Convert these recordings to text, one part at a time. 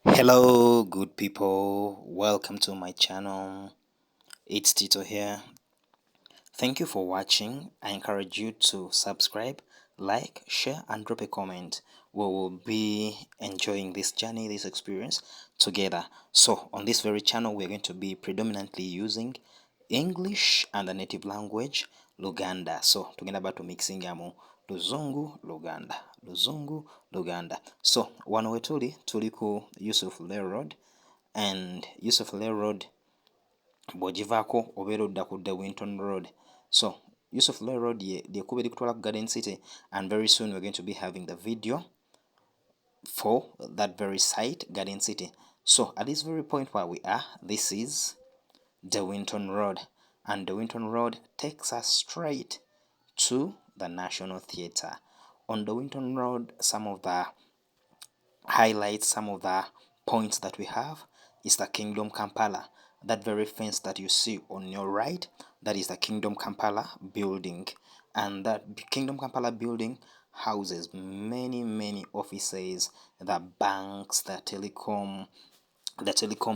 Hello, good people. Welcome to my channel. It's Tito here. Thank you for watching. I encourage you to subscribe, like, share, and drop a comment. We will be enjoying this journey, this experience together. So, on this very channel, we're going to be predominantly using English and the native language Luganda. So, tugenda batu mixingamu Luzungu, Luganda, Luzungu, Luganda. So, wano tuli ku Yusuf Lay Road, and Yusuf Lay Road bw'ogivaako obeera odda ku Dewinton Road. So Yusuf Lay Road ly'ekkubo erikutwala ku Garden City, and very soon we're going to be having the video for that very site, Garden City. So at this very point where we are, this is Dewinton Road, and Dewinton Road takes us straight to the National Theatre. On Dewinton Road, some of the highlights, some of the points that we have is the Kingdom Kampala. That very fence that you see on your right, that is the Kingdom Kampala building. And that Kingdom Kampala building houses many offices, the banks, the telecom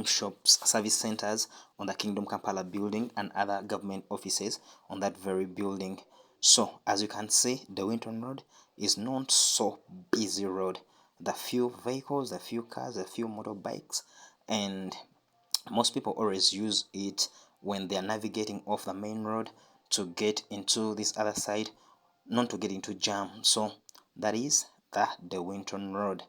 shops, service centers on the Kingdom Kampala building, and other government offices on that very building. So as you can see, the Winton Road is not so busy road. The few vehicles, the few cars, the few motorbikes, and most people always use it when they are navigating off the main road to get into this other side, not to get into jam. So that is the Winton Road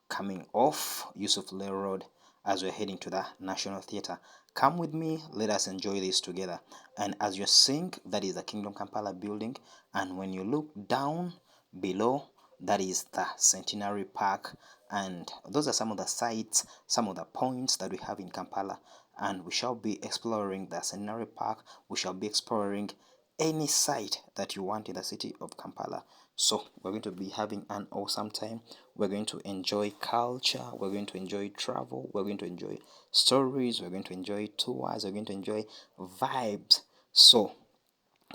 coming off Yusuf Lay Road as we're heading to the National Theatre. Come with me, let us enjoy this together. And as you're seeing, that is the Kingdom Kampala building, and when you look down below, that is the Centenary Park. And those are some of the sites, some of the points that we have in Kampala, and we shall be exploring the Centenary Park. We shall be exploring any site that you want in the city of Kampala. So we're going to be having an awesome time. We're going to enjoy culture, we're going to enjoy travel, we're going to enjoy stories, we're going to enjoy tours, we're going to enjoy vibes. So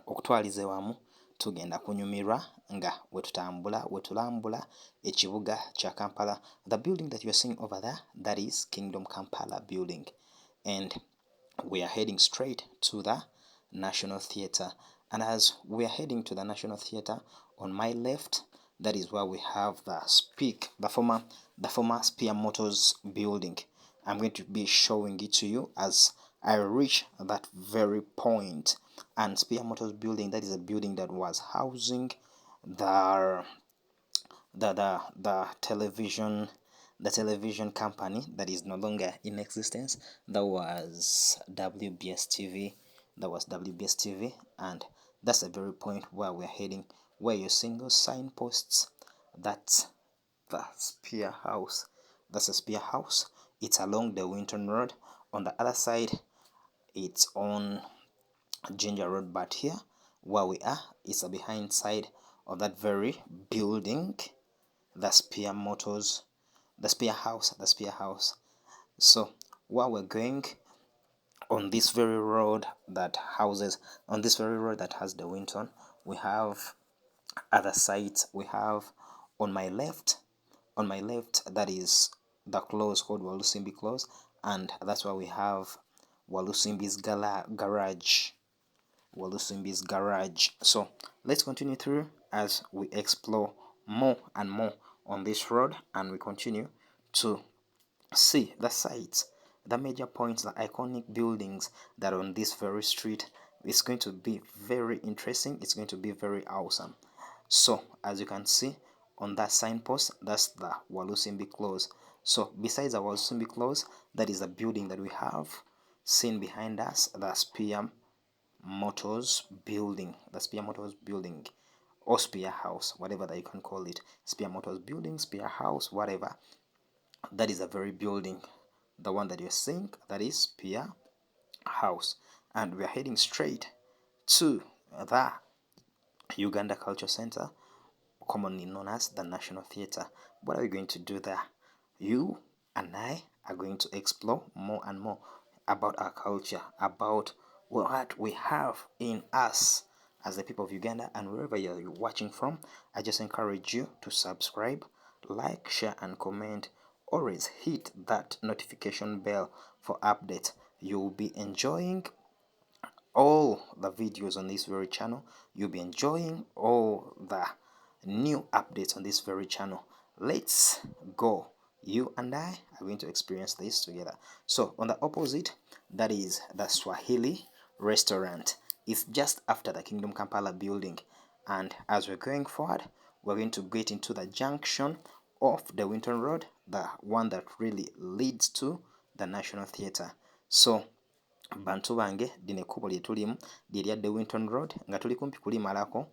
okutwalize wamu tugenda kunyumirwa nga wetulambula ekibuga kya Kampala. The building that you're seeing over there, that is Kingdom Kampala building, and we are heading straight to the National Theatre. And as we are heading to the National Theatre, on my left, that is where we have the former Spear Motors building. I'm going to be showing it to you as I reach that very point. And Spear Motors building, that is a building that was housing the television company that is no longer in existence. That was WBS TV. And that's the very point where we're heading, where you're seeing those signposts. That's the Spear House. That's a Spear House. It's along the Winton Road. On the other side, it's on Ginger Road, but here where we are is the behind side of that very building, the Spear Motors, the Spear House. So while we're going on this very road that has the Winton, we have other sites. We have on my left, that is the close called Walusimbi Close, and that's why we have Walusimbi's garage. So let's continue through as we explore more and more on this road, and we continue to see the sites, the major points, the iconic buildings that are on this very street. It's going to be very interesting. It's going to be very awesome. So as you can see on that signpost, that's the Walusimbi Close. So besides the Walusimbi Close, that is the building that we have seen behind us, the Spear Motors building, or Spear House, whatever that you can call it. Spear Motors building, Spear House, whatever. That is a very building, the one that you're seeing, that is Spear House. And we are heading straight to the Uganda Cultural Center, commonly known as the National Theatre. What are we going to do there? You and I are going to explore more and more about our culture, about what we have in us as the people of Uganda. And wherever you're watching from, I just encourage you to subscribe, like, share, and comment always hit that notification bell for updates. You'll be enjoying all the videos on this very channel. You'll be enjoying all the new updates on this very channel. Let's go. You and I are going to experience this together. So on the opposite, that is the Swahili restaurant. It's just after the Kingdom Kampala building. And as we're going forward, we're going to get into the junction of the Dewinton Road, the one that really leads to the National Theatre. So bantu bange lino ekkubo lye tulimu lye Dewinton Road nga tuli kumpi kulimalako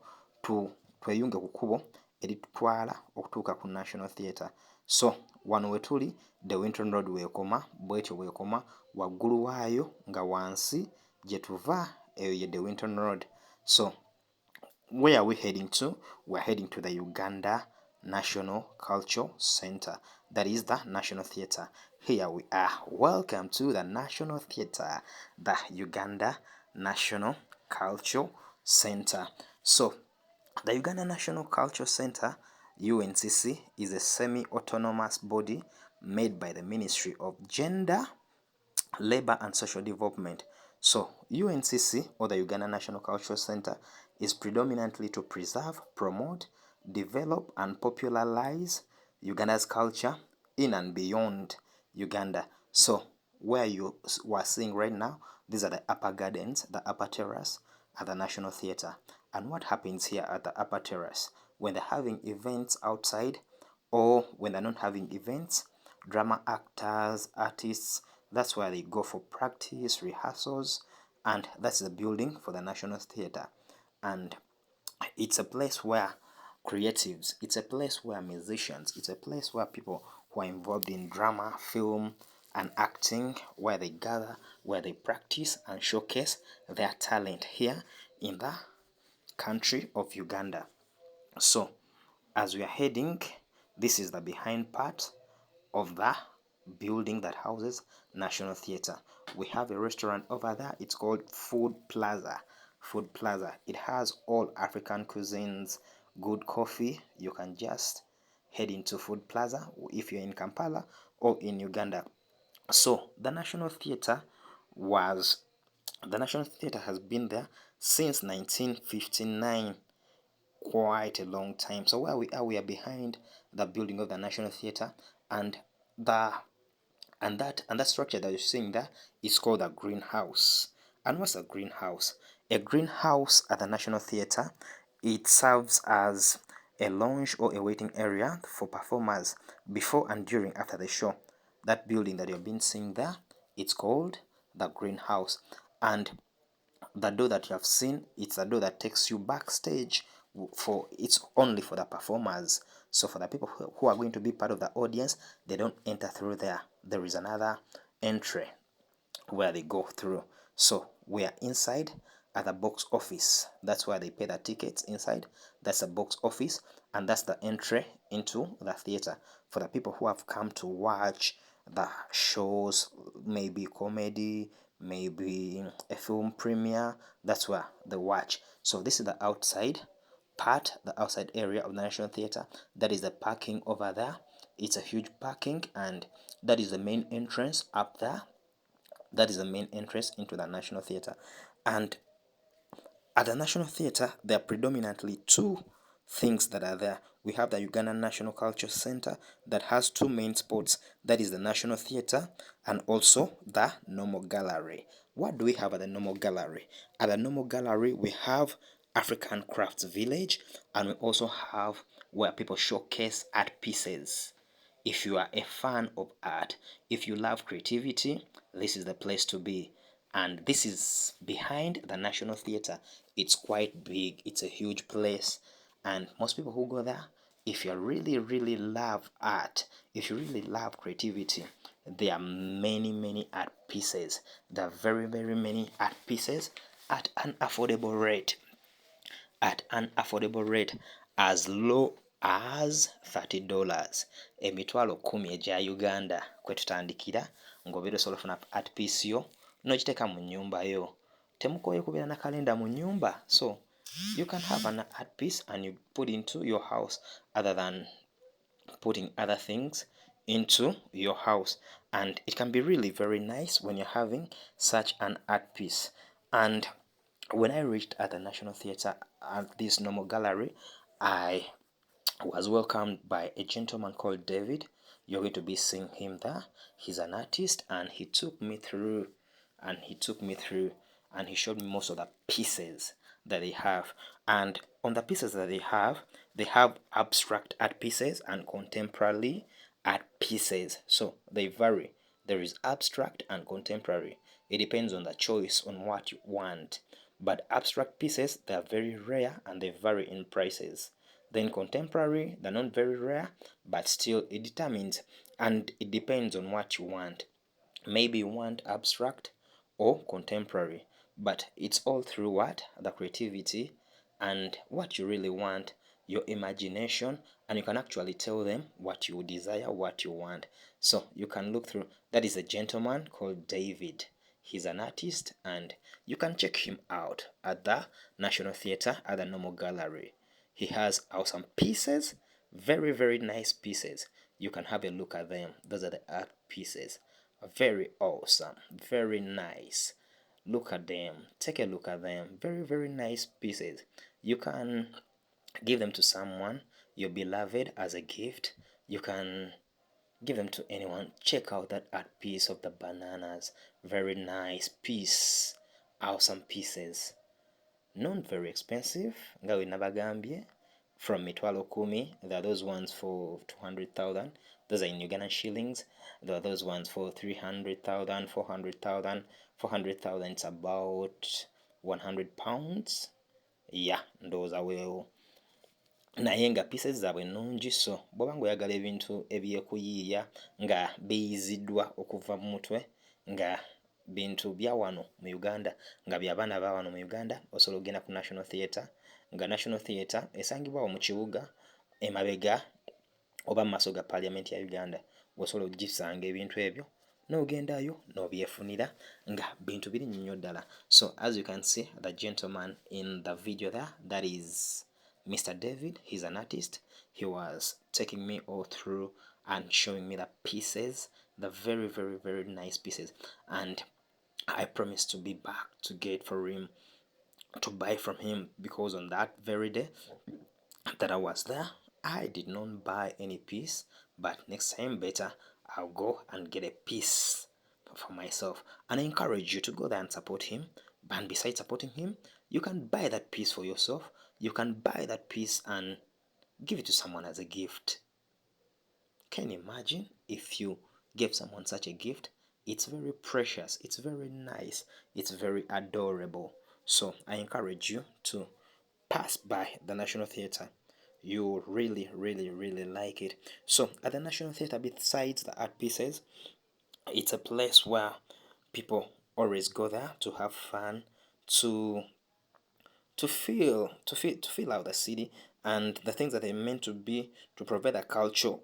tweyunge ku kkubo eritutwala okutuuka ku National Theatre. So wano we tuli Dewinton Road weekoma bwetyo weekoma waggulu waayo nga wansi gye tuva eyo ye Dewinton Road. So where are we heading to? We're heading to the Uganda National Cultural Center. That is the National Theatre. Here we are. Welcome to the National Theatre, the Uganda National Cultural Center. So, the Uganda National Cultural Center, UNCC, is a semi-autonomous body made by the Ministry of Gender, Labor and Social Development. So UNCC, or the Uganda National Cultural Center, is predominantly to preserve, promote, develop and popularize Uganda's culture in and beyond Uganda. So where you are seeing right now, these are the upper gardens, the upper terrace at the National Theatre. And what happens here at the upper terrace? When they're having events outside or when they're not having events, drama actors, artists, that's where they go for practice, rehearsals, and that's the building for the National Theatre. And it's a place where creatives, it's a place where musicians, it's a place where people who are involved in drama, film, and acting, where they gather, where they practice and showcase their talent here in the country of Uganda. So, as we are heading, this is the behind part of the building that houses National Theatre. We have a restaurant over there. It's called Food Plaza. Food Plaza. It has all African cuisines, good coffee. You can just head into Food Plaza if you're in Kampala or in Uganda. So the National Theatre has been there since 1959. Quite a long time. So where we are behind the building of the National Theatre, and that structure that you're seeing there is called a greenhouse. And what's a greenhouse? A greenhouse at the National Theatre, it serves as a lounge or a waiting area for performers before and during after the show. That building that you've been seeing there, it's called the greenhouse. And the door that you have seen, it's a door that takes you backstage. It's only for the performers. So for the people who are going to be part of the audience, they don't enter through there. There is another entry where they go through. So we are inside at the box office. That's where they pay the tickets inside. That's the box office, and that's the entry into the theater for the people who have come to watch the shows, maybe comedy, maybe a film premiere. That's where they watch. So this is the outside part, the outside area of the National Theatre. That is the parking over there. It's a huge parking, and that is the main entrance up there. That is the main entrance into the National Theatre. And at the National Theatre, there are predominantly two things that are there. We have the Uganda National Cultural Center that has two main spots. That is the National Theatre and also the Normal Gallery. What do we have at the Normal Gallery? At the Normal Gallery, we have African Crafts Village, and we also have where people showcase art pieces. If you are a fan of art, if you love creativity, this is the place to be. And this is behind the National Theatre. It's quite big. It's a huge place. And most people who go there, if you really, really love art, if you really love creativity, there are many, many art pieces. There are very, very many art pieces at an affordable rate. At an affordable rate as low as $30. Emitwalo 10 egya Uganda kwe tutandikira ng'obeera osobola ofuna art piece yo n'ogiteeka mu nnyumba yo. Temukooye kubeera na kalenda mu nnyumba. So you can have an art piece and you put into your house other than putting other things into your house, and it can be really very nice when you're having such an art piece. And when I reached at the National Theatre at this normal gallery, I was welcomed by a gentleman called David. You're going to be seeing him there. He's an artist, and he took me through, and he took me through, and he showed me most of the pieces that they have. And on the pieces that they have abstract art pieces and contemporary art pieces. So they vary. There is abstract and contemporary. It depends on the choice on what you want. But abstract pieces, they are very rare and they vary in prices. Then contemporary, they're not very rare, but still it determines and it depends on what you want. Maybe you want abstract or contemporary, but it's all through what? The creativity and what you really want, your imagination, and you can actually tell them what you desire, what you want. So you can look through. That is a gentleman called David. He's an artist, and you can check him out at the National Theatre at the Normal Gallery. He has awesome pieces, very, very nice pieces. You can have a look at them. Those are the art pieces. Very awesome, very nice. Look at them, take a look at them. Very, very nice pieces. You can give them to someone, your beloved, as a gift. You can give them to anyone. Check out that art piece of the bananas. Very nice piece. Awesome pieces. Not very expensive, nga we nabagambye. From mitwalo kumi, there are those ones for 200,000. Those are in Ugandan shillings. There are those ones for 300,000, 400,000. 400,000, it's about 100 pounds. Yeah, those are well. Naye nga pieces zaabwe nnungi, so bw'oba ng'oyagala ebintu ebyekuyiiya nga biyiziddwa okuva mu mutwe, nga bintu bya wano mu Uganda, nga by'abaana ba wano mu Uganda, osobola okugenda ku National Theatre. Nga National Theatre esangibwa awo mu kibuga emabega oba mu maaso ga Parliament ya Uganda. Osobola ogisanga ebintu ebyo n'ogendayo n'obyefunira nga bintu biri nnyo ddala. So as you can see, the gentleman in the video there, that is Mr. David. He's an artist. He was taking me all through and showing me the pieces, the very, very, very nice pieces. And I promised to be back to get for him, to buy from him, because on that very day that I was there, I did not buy any piece. But next time, better, I'll go and get a piece for myself. And I encourage you to go there and support him. And besides supporting him, you can buy that piece for yourself. You can buy that piece and give it to someone as a gift. Can you imagine if you gave someone such a gift? It's very precious, it's very nice, it's very adorable. So I encourage you to pass by the National Theatre. You really, really, really like it. So at the National Theatre, besides the art pieces, it's a place where people always go there to have fun, to feel out the city and the things that they're meant to be, to provide a culture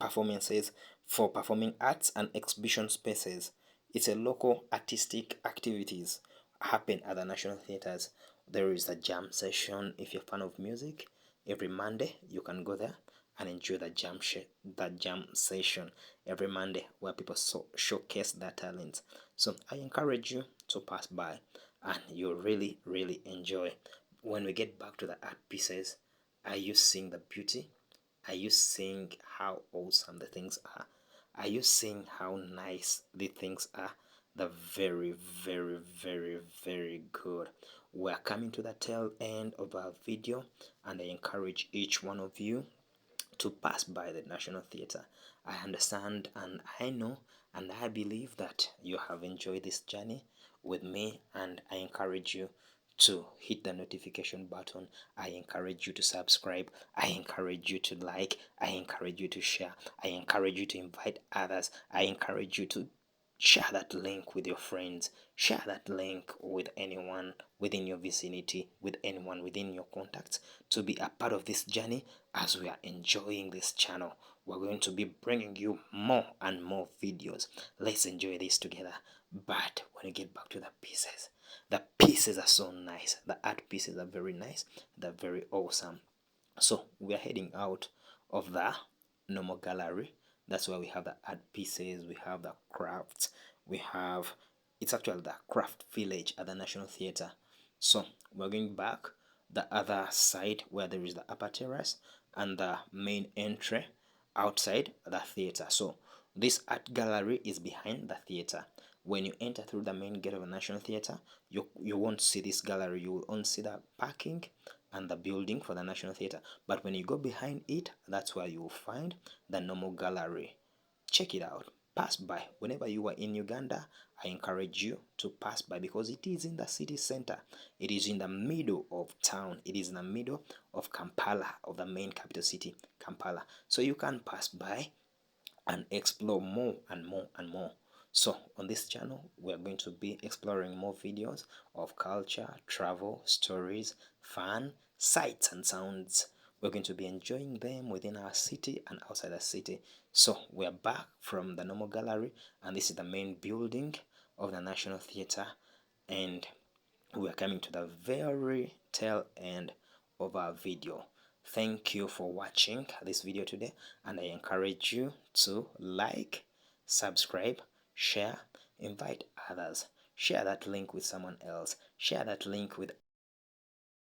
performances for performing arts and exhibition spaces. It's a local artistic activities happen at the National Theatres. There is a jam session. If you're a fan of music, every Monday you can go there and enjoy the jam session every Monday, where people showcase their talents. So I encourage you to pass by and you'll really, really enjoy. When we get back to the art pieces, are you seeing the beauty? Are you seeing how awesome the things are? Are you seeing how nice the things are? They're very, very, very, very good. We're coming to the tail end of our video, and I encourage each one of you to pass by the National Theatre. I understand and I know and I believe that you have enjoyed this journey with me, and I encourage you to hit the notification button. I encourage you to subscribe. I encourage you to like. I encourage you to share. I encourage you to invite others. I encourage you to share that link with your friends. Share that link with anyone within your vicinity, with anyone within your contacts, to be a part of this journey as we are enjoying this channel. We're going to be bringing you more and more videos. Let's enjoy this together. But when you get back to the pieces are so nice. The art pieces are very nice. They're very awesome. So we are heading out of the normal gallery, That's why we have the art pieces, we have the crafts, we have, it's actually the craft village at the National Theatre. So we're going back the other side where there is the upper terrace and the main entry outside the theatre. So this art gallery is behind the theatre. When you enter through the main gate of the National Theatre, you won't see this gallery. You will only see the parking and the building for the National Theatre. But when you go behind it, that's where you will find the normal gallery. Check it out. Pass by. Whenever you are in Uganda, I encourage you to pass by because it is in the city center. It is in the middle of town. It is in the middle of Kampala, of the main capital city, Kampala. So you can pass by and explore more and more and more. So on this channel, we are going to be exploring more videos of culture, travel, stories, fun, sights and sounds. We're going to be enjoying them within our city and outside the city. So we are back from the normal gallery, and this is the main building of the National Theatre, and we are coming to the very tail end of our video. Thank you for watching this video today, and I encourage you to like, subscribe, share, invite others, share that link with someone else, share that link with